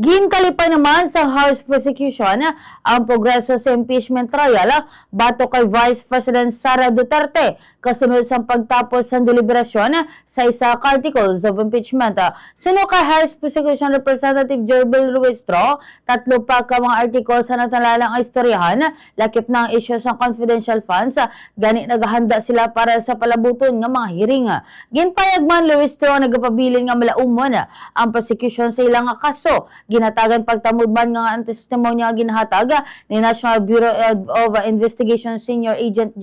Ginkalipay naman sa House Prosecution ang progreso sa impeachment trial bato kay Vice President Sara Duterte kasunod sa pagtapos ng deliberasyon sa isa ka articles of impeachment. Sino kay House Prosecution Representative Jorbel Ruestro, tatlo pa ka mga articles sa natalalang istoryahan, lakip ng issues ng confidential funds, gani naghahanda sila para sa palabuton ng mga hearing. Ginpayag man Ruestro nagapabilin nga malaumon ang prosecution sa ilang kaso. Ginatagan pagtamudman nga ang testimonya ginahatag ni National Bureau of Investigation Senior Agent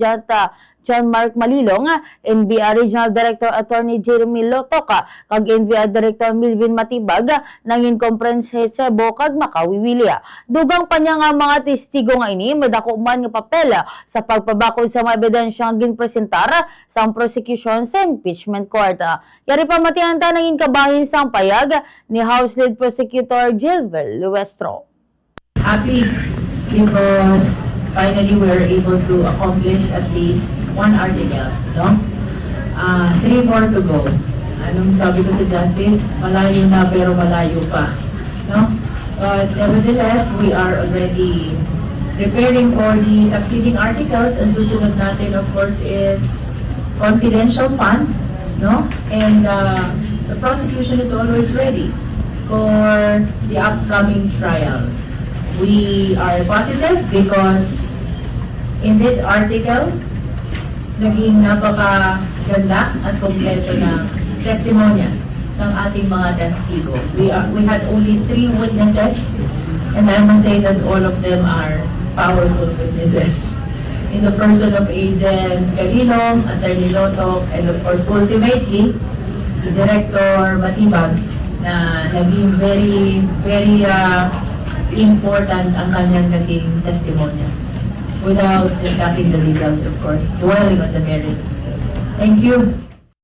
John Mark Malilong, NBI Regional Director Attorney Jeremy Lotoka, kag NBI Director Milvin Matibag, nangin komprehensebo kag makawiwilya. Dugang pa niya nga mga testigo nga ini, madako man nga papel sa pagpabakod sa mga ebidensya nga ginpresentar sa prosecution sa impeachment court. Yari pa matianta nangin kabahin sa payag ni House Lead Prosecutor Gilbert Luestro. Happy because finally we were able to accomplish at least one article, no? 3 more to go. Anong sabi ko sa Justice? Malayo na pero malayo pa, no? But nevertheless, we are already preparing for the succeeding articles. Ang susunod natin, of course, is confidential fund, no? And the prosecution is always ready for the upcoming trial. We are positive because in this article, naging napakaganda at kompleto ng testimonya ng ating mga testigo. We had only 3 witnesses, and I must say that all of them are powerful witnesses. In the person of Agent Galilong, Attorney Lotok, and of course, ultimately, Director Matibag, na naging very important ang kanyang naging testimonya. Without discussing the details, of course, dwelling on the merits. Thank you.